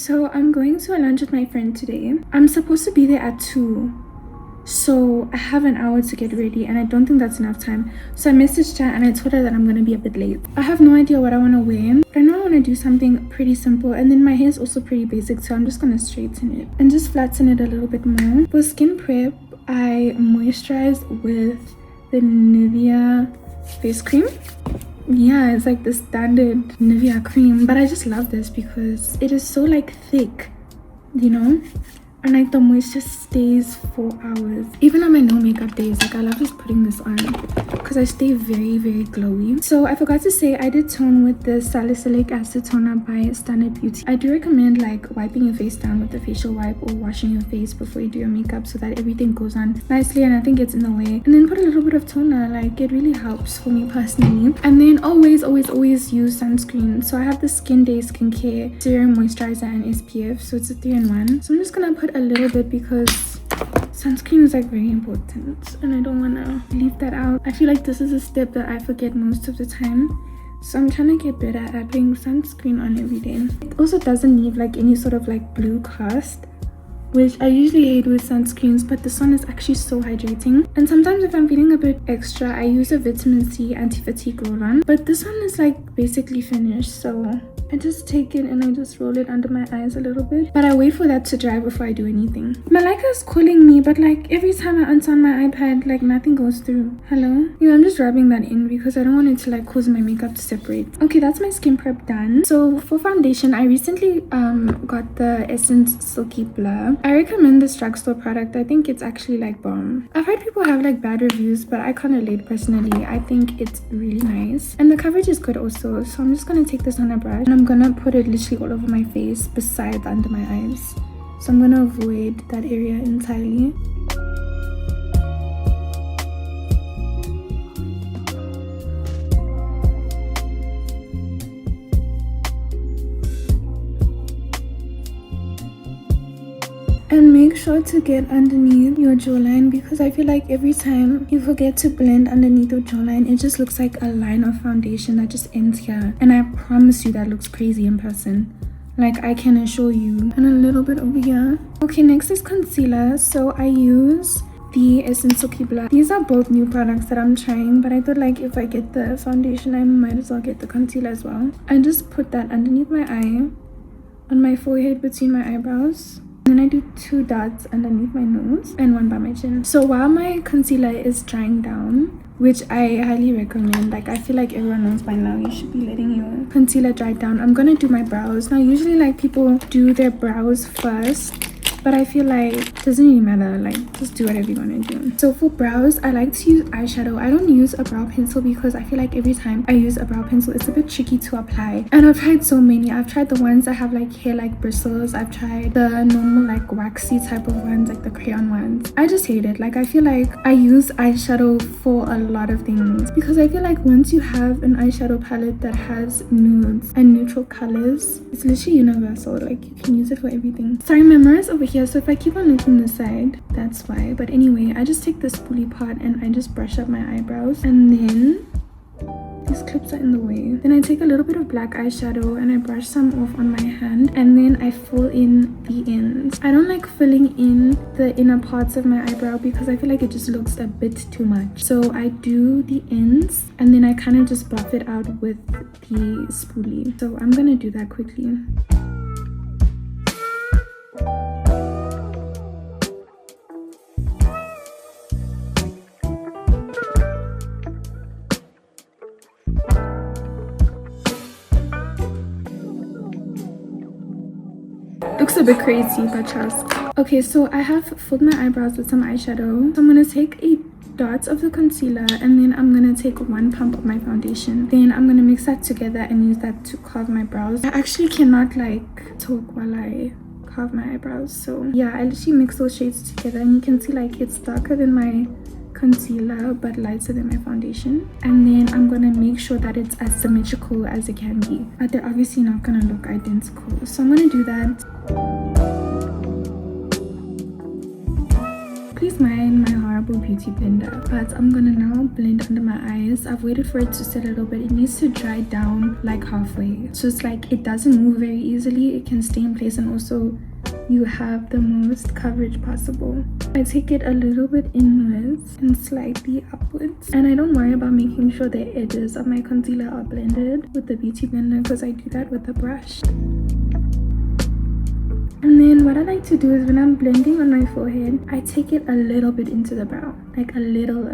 So I'm going to a lunch with my friend today. I'm supposed to be there at 2. So I have an hour to get ready and I don't think that's enough time. So I messaged her and I told her that I'm gonna be a bit late. I have no idea what I want to wear, but I know I want to do something pretty simple, and then my hair is also pretty basic, so I'm just gonna straighten it and just flatten it a little bit more. For skin prep, I moisturize with the Nivea face cream. Yeah, it's like the standard Nivea cream, but I just love this because it is so like thick, you know, and like the moisture stays for hours. Even on my no makeup days, like I love just putting this on because I stay very glowy. So I forgot to say, I did tone with the salicylic acid toner by Standard Beauty. I do recommend like wiping your face down with a facial wipe or washing your face before you do your makeup so that everything goes on nicely and nothing gets in the way. And then put a little bit of toner, like it really helps for me personally. And then always use sunscreen. So I have the Skin Day Skincare Serum Moisturizer and SPF, so it's a 3-in-1. So I'm just gonna put a little bit because sunscreen is like very important and I don't want to leave that out. I feel like this is a step that I forget most of the time, so I'm trying to get better at putting sunscreen on every day. It also doesn't leave like any sort of like blue cast, which I usually hate with sunscreens, but this one is actually so hydrating. And sometimes if I'm feeling a bit extra, I use a vitamin C anti-fatigue roll-on, but this one is like basically finished, so I just take it and I just roll it under my eyes a little bit, but I wait for that to dry before I do anything. Malika is calling me, but like every time I answer on my iPad, like nothing goes through. Hello? Yeah, I'm just rubbing that in because I don't want it to like cause my makeup to separate. Okay, that's my skin prep done. So for foundation, I recently got the Essence Silky Blur. I recommend this drugstore product. I think it's actually like bomb. I've heard people have like bad reviews, but I can't relate personally. I think it's really nice and the coverage is good also. So I'm just gonna take this on a brush and I'm gonna put it literally all over my face besides under my eyes. So I'm gonna avoid that area entirely. And make sure to get underneath your jawline because I feel like every time you forget to blend underneath your jawline, it just looks like a line of foundation that just ends here. And I promise you that looks crazy in person. Like I can assure you. And a little bit over here. Okay, next is concealer. So I use the Essence Silky Blur. These are both new products that I'm trying, but I thought like if I get the foundation, I might as well get the concealer as well. I just put that underneath my eye, on my forehead between my eyebrows. Then I do 2 dots underneath my nose and 1 by my chin. So while my concealer is drying down, which I highly recommend, like I feel like everyone knows by now you should be letting your concealer dry down, I'm gonna do my brows. Now usually like people do their brows first, but I feel like it doesn't really matter, like just do whatever you want to do. So for brows, I like to use eyeshadow. I don't use a brow pencil because I feel like every time I use a brow pencil it's a bit tricky to apply, and I've tried so many. I've tried the ones that have like hair like bristles, I've tried the normal like waxy type of ones, like the crayon ones. I just hate it. Like I feel like I use eyeshadow for a lot of things because I feel like once you have an eyeshadow palette that has nudes and neutral colors, it's literally universal. Like you can use it for everything. Sorry, my mirror is over here, so if I keep on looking this side, that's why. But anyway, I just take the spoolie part and I just brush up my eyebrows, and then these clips are in the way. Then I take a little bit of black eyeshadow and I brush some off on my hand, and then I fill in the ends. I don't like filling in the inner parts of my eyebrow because I feel like it just looks a bit too much. So I do the ends and then I kind of just buff it out with the spoolie. So I'm gonna do that quickly. Looks a bit crazy, but trust. Okay, so I have filled my eyebrows with some eyeshadow. So I'm gonna take 8 dots of the concealer and then I'm gonna take 1 pump of my foundation. Then I'm gonna mix that together and use that to carve my brows. I actually cannot like talk while I carve my eyebrows, so yeah, I literally mix those shades together and you can see like it's darker than my concealer but lighter than my foundation. And then I'm gonna make sure that it's as symmetrical as it can be, but they're obviously not gonna look identical, so I'm gonna do that. Please mind my heart. marble beauty blender, but I'm gonna now blend under my eyes. I've waited for it to set a little bit. It needs to dry down like halfway, so it's like it doesn't move very easily. It can stay in place, and also you have the most coverage possible. I take it a little bit inwards and slightly upwards, and I don't worry about making sure the edges of my concealer are blended with the beauty blender because I do that with a brush. And then what I like to do is when I'm blending on my forehead, I take it a little bit into the brow, like a little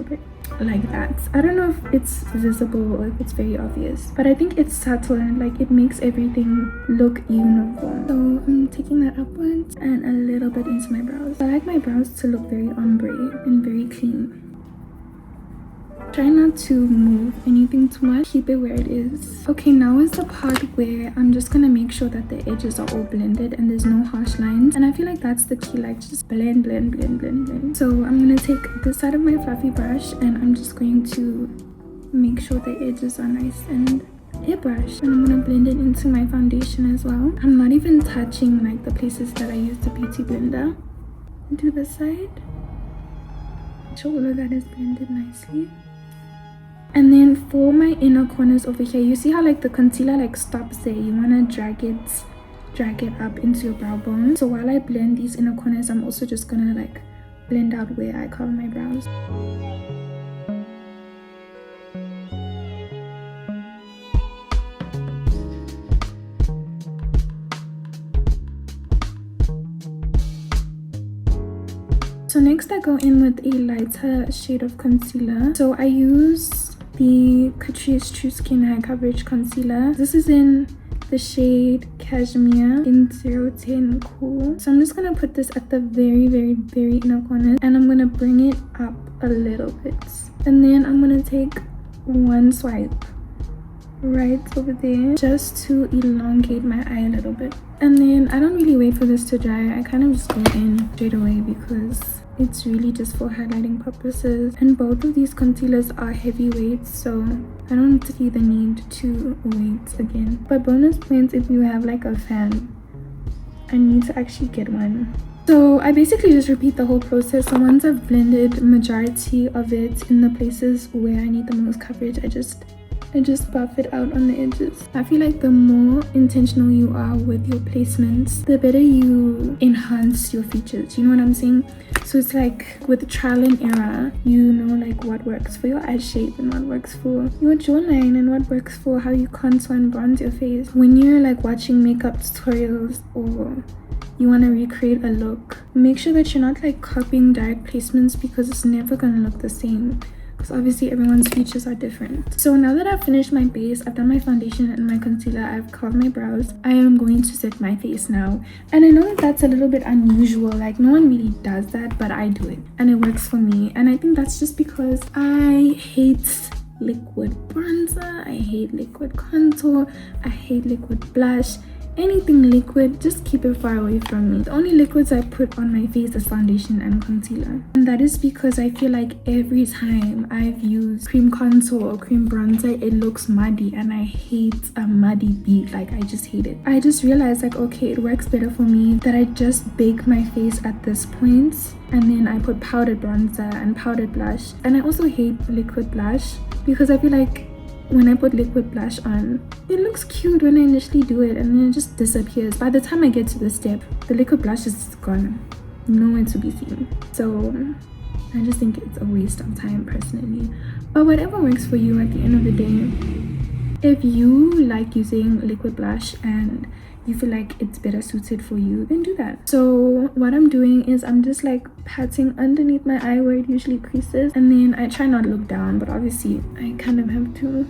bit, like that. I don't know if it's visible or if it's very obvious, but I think it's subtle and like it makes everything look uniform. So I'm taking that upwards and a little bit into my brows. I like my brows to look very ombre and very clean. Try not to move anything too much, keep it where it is. Okay, now is the part where I'm just gonna make sure that the edges are all blended and there's no harsh lines, and I feel like that's the key, like just blend. So I'm gonna take this side of my fluffy brush and I'm just going to make sure the edges are nice and airbrush, and I'm gonna blend it into my foundation as well. I'm not even touching like the places that I use the beauty blender. Do this side, make sure all of that is blended nicely. And then for my inner corners over here, you see how like the concealer like stops there. You want to drag it up into your brow bone. So while I blend these inner corners, I'm also just gonna like blend out where I cover my brows. So next I go in with a lighter shade of concealer. So I use the Catrice True Skin High Coverage Concealer. This is in the shade Cashmere in 010 Cool. So I'm just gonna put this at the very inner corner, and I'm gonna bring it up a little bit, and then I'm gonna take one swipe right over there just to elongate my eye a little bit. And then I don't really wait for this to dry. I kind of just go in straight away because it's really just for highlighting purposes, and both of these concealers are heavyweights, so I don't see the need to wait again. But bonus points if you have like a fan. I need to actually get one. So I basically just repeat the whole process. So once I've blended majority of it in the places where I need the most coverage, I just buff it out on the edges. I feel like the more intentional you are with your placements, the better you enhance your features. You know what I'm saying? So it's like with trial and error, you know like what works for your eye shape and what works for your jawline and what works for how you contour and bronze your face. When you're like watching makeup tutorials or you want to recreate a look, make sure that you're not like copying direct placements because it's never gonna look the same. Because obviously everyone's features are different. So now that I've finished my base, I've done my foundation and my concealer, I've covered my brows, I am going to set my face now. And I know that that's a little bit unusual, like no one really does that, but I do it and it works for me. And I think that's just because I hate liquid bronzer, I hate liquid contour, I hate liquid blush. Anything liquid, just keep it far away from me. The only liquids I put on my face is foundation and concealer, and that is because I feel like every time I've used cream contour or cream bronzer, it looks muddy, and I hate a muddy bead. Like I just hate it. I just realized like, okay, it works better for me that I just bake my face at this point, and then I put powdered bronzer and powdered blush. And I also hate liquid blush because I feel like when I put liquid blush on, it looks cute when I initially do it, and then it just disappears. By the time I get to this step, the liquid blush is gone, nowhere to be seen. So I just think it's a waste of time personally. But whatever works for you at the end of the day. If you like using liquid blush and you feel like it's better suited for you, then do that. So what I'm doing is I'm just like patting underneath my eye where it usually creases, and then I try not to look down, but obviously I kind of have to.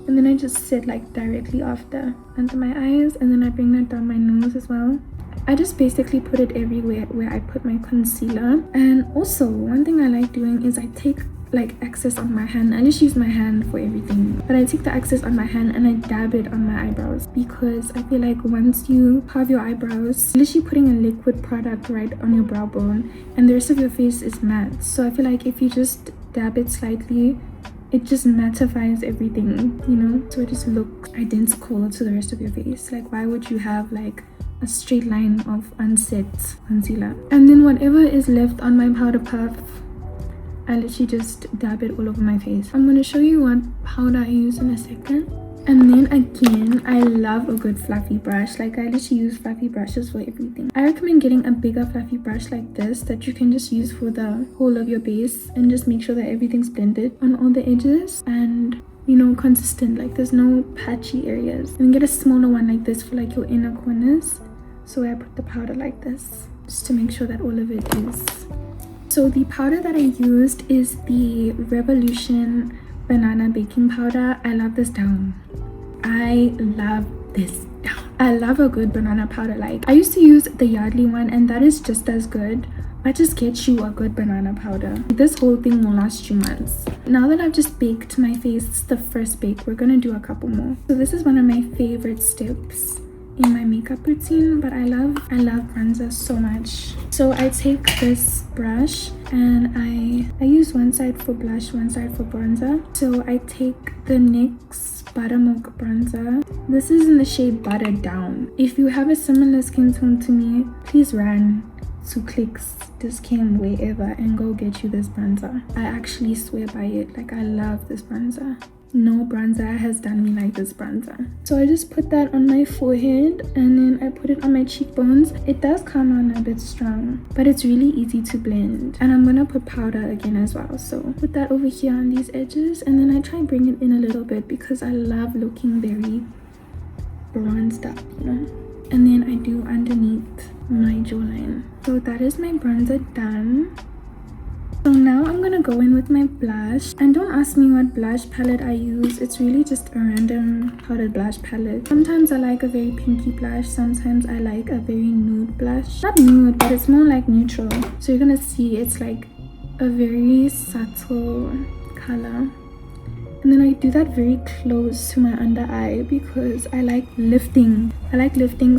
And then I just sit like directly after under my eyes, and then I bring that down my nose as well. I just basically put it everywhere where I put my concealer. And also one thing I like doing is I take like excess on my hand. I just use my hand for everything, but I take the excess on my hand and I dab it on my eyebrows, because I feel like once you carve your eyebrows, you're literally putting a liquid product right on your brow bone, and the rest of your face is matte. So I feel like if you just dab it slightly, it just mattifies everything, you know, so it just looks identical to the rest of your face. Like why would you have like a straight line of unset concealer? And then whatever is left on my powder puff, I literally just dab it all over my face. I'm going to show you what powder I use in a second. And then again, I love a good fluffy brush. Like, I literally use fluffy brushes for everything. I recommend getting a bigger fluffy brush like this that you can just use for the whole of your base and just make sure that everything's blended on all the edges and, you know, consistent. Like, there's no patchy areas. And get a smaller one like this for like your inner corners. So I put the powder like this just to make sure that all of it is. So the powder that I used is the Revolution Banana Baking Powder. I love this down. I love this down. I love a good banana powder. Like, I used to use the Yardley one and that is just as good, but just get you a good banana powder. This whole thing will last you months. Now that I've just baked my face, it's the first bake, we're gonna do a couple more. So this is one of my favorite steps in my makeup routine, but I love bronzer so much. So I take this brush and I use one side for blush, one side for bronzer. So I take the NYX Buttermilk bronzer. This is in the shade Butter Down. If you have a similar skin tone to me, please run to Clicks, Discam, wherever, and go get you this bronzer. I actually swear by it. Like, I love this bronzer. No bronzer has done me like this bronzer. So I just put that on my forehead and then I put it on my cheekbones. It does come on a bit strong, but it's really easy to blend. And I'm gonna put powder again as well. So put that over here on these edges and then I try and bring it in a little bit because I love looking very bronzed up, you know. And then I do underneath my jawline. So that is my bronzer done. So now I'm gonna go in with my blush, and don't ask me what blush palette I use. It's really just a random powdered blush palette. Sometimes I like a very pinky blush, sometimes I like a very nude blush. Not nude, but it's more like neutral. So you're gonna see it's like a very subtle color. And then I do that very close to my under eye because I like lifting.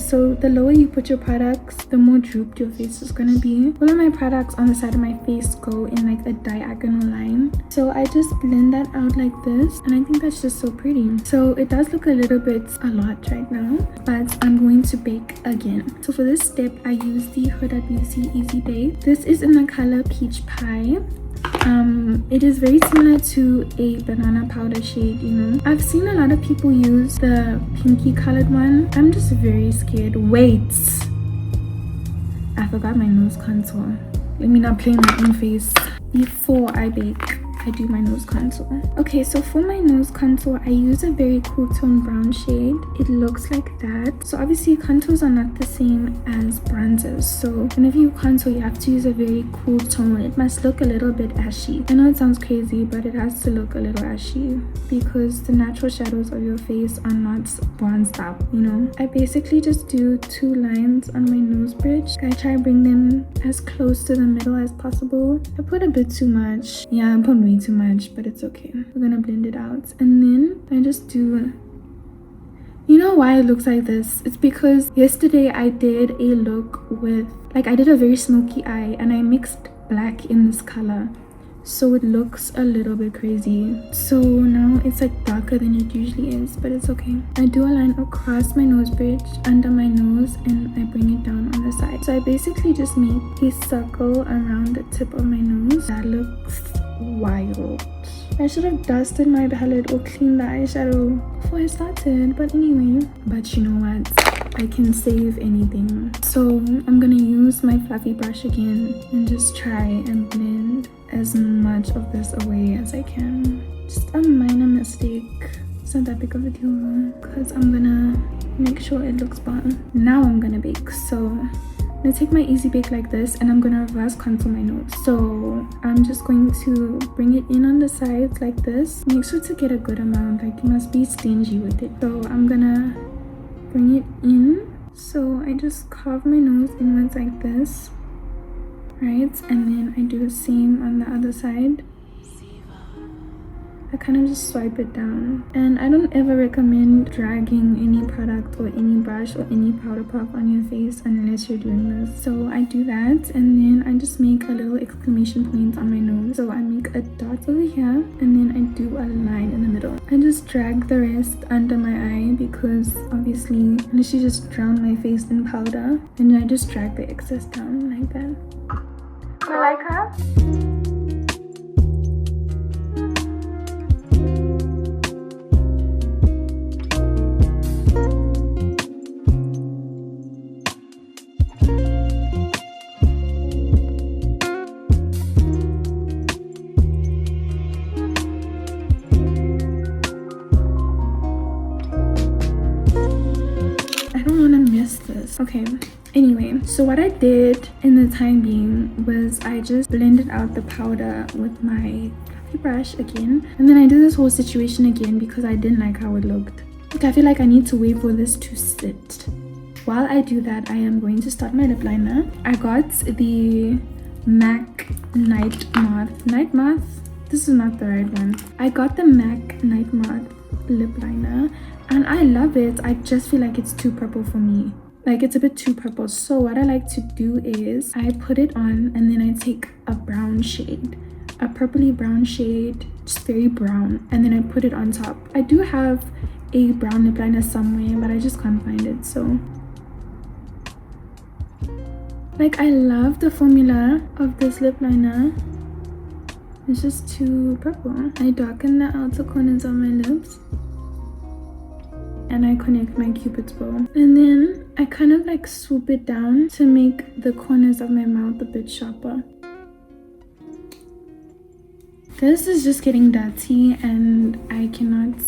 So the lower you put your products, the more drooped your face is gonna be. All of my products on the side of my face go in like a diagonal line. So I just blend that out like this, and I think that's just so pretty. So it does look a little bit a lot right now, but I'm going to bake again. So for this step, I use the Huda Beauty Easy Bake. This is in the color Peach Pie. It is very similar to a banana powder shade, you know. I've seen a lot of people use the pinky colored one. I'm just very scared. Wait, I forgot my nose contour. Let me not play my own face. Before I bake, I do my nose contour. Okay, so for my nose contour, I use a very cool tone brown shade. It looks like that. So obviously contours are not the same as bronzers. So whenever you contour, you have to use a very cool tone. It must look a little bit ashy. I know it sounds crazy, but it has to look a little ashy because the natural shadows of your face are not bronzed up, you know. I basically just do 2 lines on my nose bridge. I try to bring them as close to the middle as possible. I put a bit too much. Yeah, I put way too much, but it's okay. We're gonna blend it out, and then I just do. You know why it looks like this? It's because yesterday I did a look with, like, I did a very smoky eye and I mixed black in this color, so it looks a little bit crazy. So now it's like darker than it usually is, but it's okay. I do a line across my nose bridge, under my nose, and I bring it down on the side. So I basically just make a circle around the tip of my nose. That looks wild. I should have dusted my palette or cleaned the eyeshadow before I started, but anyway. But you know what? I can save anything. So I'm gonna use my fluffy brush again and just try and blend as much of this away as I can. Just a minor mistake. It's not that big of a deal because I'm gonna make sure it looks bomb. Now I'm gonna bake. So I'm gonna take my Easy Bake like this and I'm gonna reverse contour my nose. So I'm just going to bring it in on the sides like this. Make sure to get a good amount, like you must be stingy with it. So I'm gonna bring it in. So I just carve my nose inwards like this, right? And then I do the same on the other side. I kind of just swipe it down. And I don't ever recommend dragging any product or any brush or any powder puff on your face unless you're doing this. So I do that, and then I just make a little exclamation point on my nose. So I make a dot over here, and then I do a line in the middle. I just drag the rest under my eye because obviously I literally just drown my face in powder, and I just drag the excess down like that. You like her? Okay, anyway, so what I did in the time being was I just blended out the powder with my fluffy brush again, and then I did this whole situation again because I didn't like how it looked. Like, I feel like I need to wait for this to sit. While I do that, I am going to start my lip liner. I got the MAC Night Moth. This is not the right one. I got the MAC Night Moth lip liner and I love it. I just feel like it's too purple for me. Like, it's a bit too purple. So what I like to do is I put it on and then I take a brown shade, a purpley brown shade, just very brown, and then I put it on top. I do have a brown lip liner somewhere, but I just can't find it. So like, I love the formula of this lip liner. It's just too purple. I darken the outer corners of my lips and I connect my cupid's bow, and then I kind of like swoop it down to make the corners of my mouth a bit sharper. This is just getting dirty and I cannot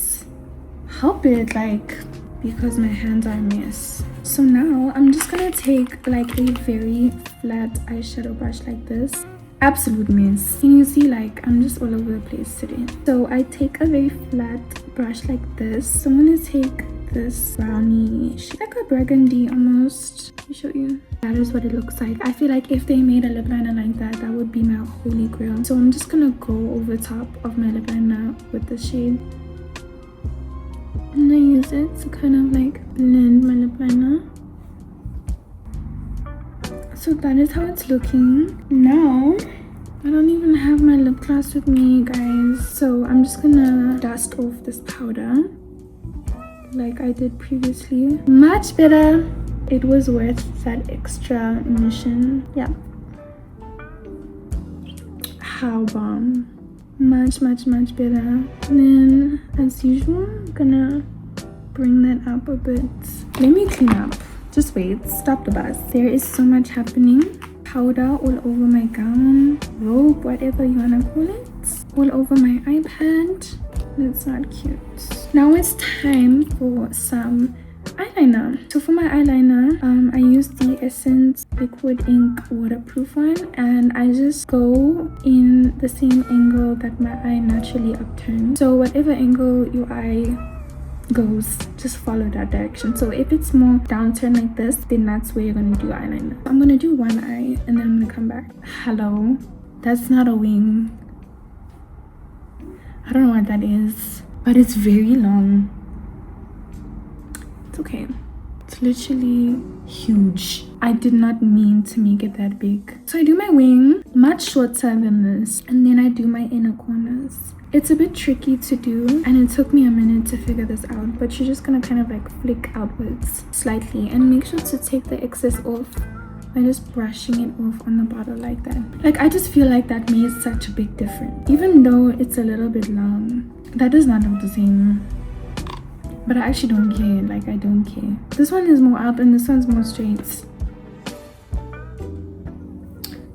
help it, like, because my hands are a mess. So now I'm just gonna take like a very flat eyeshadow brush like this. Absolute mess. Can you see, like, I'm just all over the place today. So I take a very flat brush like this. So I'm gonna take this brownie shade, like a burgundy almost. Let me show you. That is what it looks like. I feel like if they made a lip liner like that, that would be my holy grail. So I'm just gonna go over top of my lip liner with the shade. And I use it to kind of like blend my lip liner. So that is how it's looking. Now, I don't even have my lip gloss with me, guys. So I'm just gonna dust off this powder like I did previously. Much better. It was worth that extra mission. Yeah. How bomb. Much better. And then, as usual, I'm gonna bring that up a bit. Let me clean up. Just wait, stop the bus. There is so much happening. Powder all over my gown, robe, whatever you wanna call it, all over my iPad. That's not cute. Now it's time for some eyeliner. So for my eyeliner, I use the Essence Liquid Ink waterproof one, and I just go in the same angle that my eye naturally upturns. So whatever angle your eye goes, just follow that direction. So if it's more downturned like this, then that's where you're gonna do eyeliner. I'm gonna do one eye and then I'm gonna come back. Hello, that's not a wing. I don't know what that is, but it's very long. It's okay. It's literally huge. I did not mean to make it that big. So I do my wing much shorter than this, and then I do my inner corners. It's a bit tricky to do, and it took me a minute to figure this out, but you're just gonna kind of like flick outwards slightly and make sure to take the excess off by just brushing it off on the bottle like that. Like, I just feel like that made such a big difference. Even though it's a little bit long, that does not look the same. But I actually don't care. Like, I don't care. This one is more up and this one's more straight.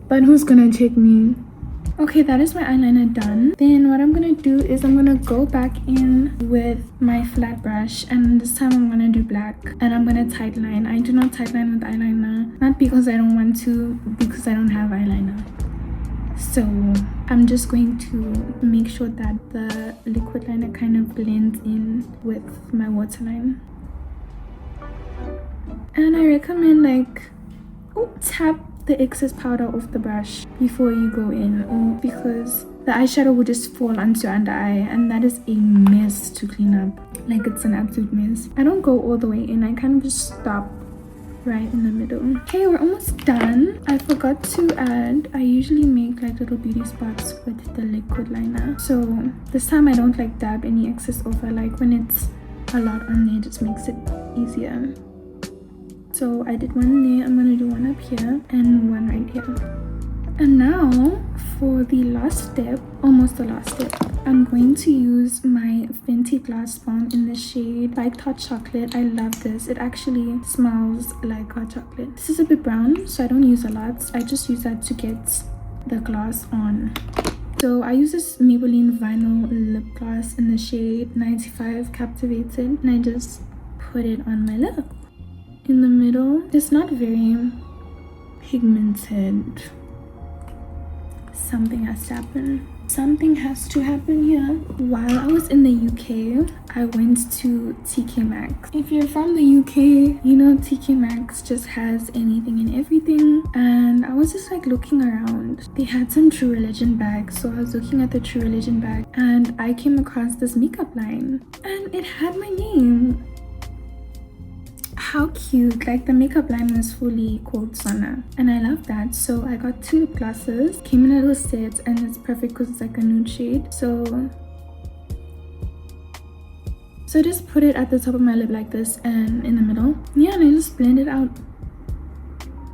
But who's gonna take me? Okay, that is my eyeliner done. Then what I'm gonna do is I'm gonna go back in with my flat brush, and this time I'm gonna do black, and I'm gonna tightline. I do not tightline with eyeliner, not because I don't want to, because I don't have eyeliner. So I'm just going to make sure that the liquid liner kind of blends in with my waterline. And I recommend, like, tap the excess powder off the brush before you go in, or because the eyeshadow will just fall onto your under eye, and that is a mess to clean up. Like, it's an absolute mess. I don't go all the way in. I kind of just stop right in the middle. Okay, we're almost done. I forgot to add, I usually make like little beauty spots with the liquid liner. So this time I don't like dab any excess off. I like when it's a lot on there, it just makes it easier. So I did one there, I'm gonna do one up here and one right here. And now for the last step, almost the last step, I'm going to use my Fenty Gloss Bomb in the shade Like Hot Chocolate. I love this. It actually smells like hot chocolate. This is a bit brown, so I don't use a lot. I just use that to get the gloss on. So I use this Maybelline Vinyl Lip Gloss in the shade 95 Captivated, and I just put it on my lip. in the middle. It's not very pigmented. Something has to happen. Something has to happen here. While I was in the UK, I went to TK Maxx. If you're from the UK, you know TK Maxx just has anything and everything. And I was just like looking around. They had some True Religion bags, so I was looking at the True Religion bag and I came across this makeup line and it had my name. How cute. Like the makeup line was fully called Sana and I love that. So I got 2 lip glosses, came in a little set, and it's perfect because it's like a nude shade. So I just put it at the top of my lip like this and in the middle, yeah, and I just blend it out.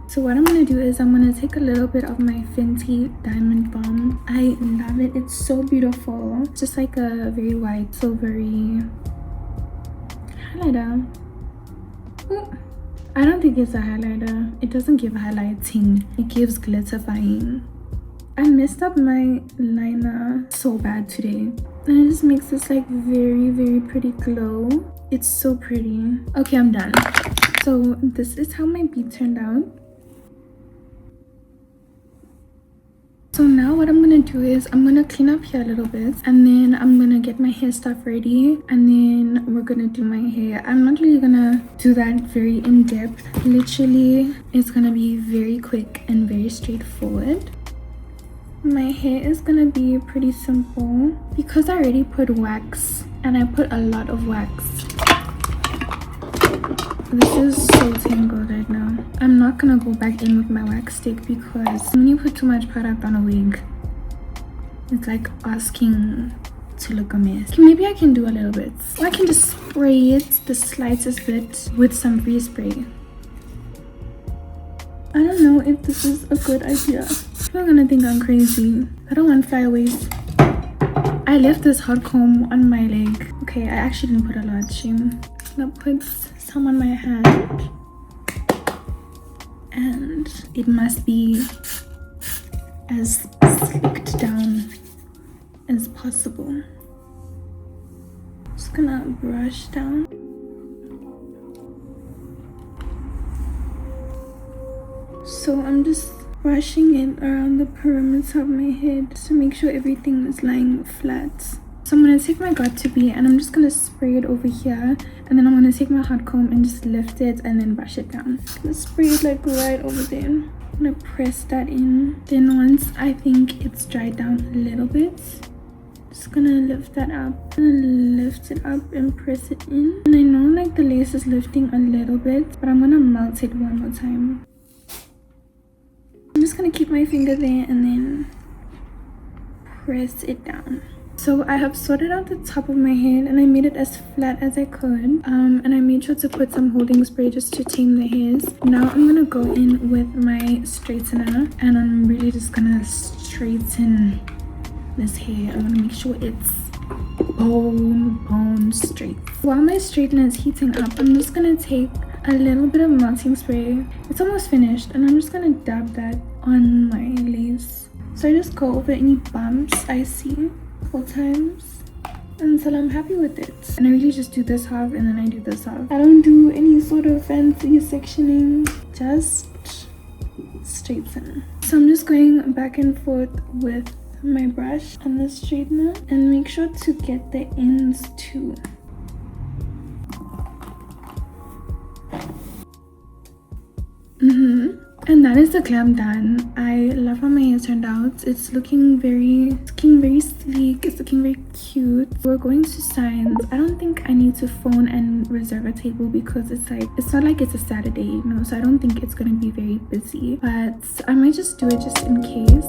So what I'm gonna do is I'm gonna take a little bit of my Fenty Diamond Balm. I love it. It's so beautiful. It's just like a very white, silvery highlighter. I don't think it's a highlighter. It doesn't give highlighting. It gives glitterifying. I messed up my liner so bad today. And it just makes this like very, very pretty glow. It's so pretty. Okay, I'm done. So this is how my bead turned out. So now what I'm gonna do is I'm gonna clean up here a little bit and then I'm gonna get my hair stuff ready and then we're gonna do my hair. I'm not really gonna do that very in depth. Literally, it's gonna be very quick and very straightforward. My hair is gonna be pretty simple because I already put wax and I put a lot of wax. This is so tangled right now. I'm not gonna go back in with my wax stick because when you put too much product on a wig, it's like asking to look a mess. Okay, maybe I can do a little bit. Or I can just spray it the slightest bit with some free spray. I don't know if this is a good idea. People are gonna think I'm crazy. I don't want flyaways. I left this hot comb on my leg. Okay, I actually didn't put a lot. Shame. I'm gonna put some on my hand and it must be as slicked down as possible. Just gonna brush down. So I'm just brushing it around the perimeter of my head to make sure everything is lying flat. So I'm gonna take my got2b and I'm just gonna spray it over here, and then I'm gonna take my hot comb and just lift it and then brush it down. Let's spray it like right over there. I'm gonna press that in. Then once I think it's dried down a little bit, just gonna lift that up. I'm gonna lift it up and press it in. And I know like the lace is lifting a little bit, but I'm gonna melt it one more time. I'm just gonna keep my finger there and then press it down. So I have sorted out the top of my head and I made it as flat as I could, and I made sure to put some holding spray just to tame the hairs. Now I'm gonna go in with my straightener and I'm really just gonna straighten this hair. I'm gonna make sure it's bone straight. While my straightener is heating up, I'm just gonna take a little bit of melting spray. It's almost finished and I'm just gonna dab that on my lace. So I just go over any bumps I see 4 times until I'm happy with it. And I really just do this half and then I do this half. I don't do any sort of fancy sectioning, just straighten. So I'm just going back and forth with my brush and the straightener and make sure to get the ends too. And that is the glam done. I love how my hair turned out. It's looking very sleek. It's looking very cute. We're going to signs. I don't think I need to phone and reserve a table because it's not like it's a Saturday, you know, so I don't think it's gonna be very busy, but I might just do it just in case.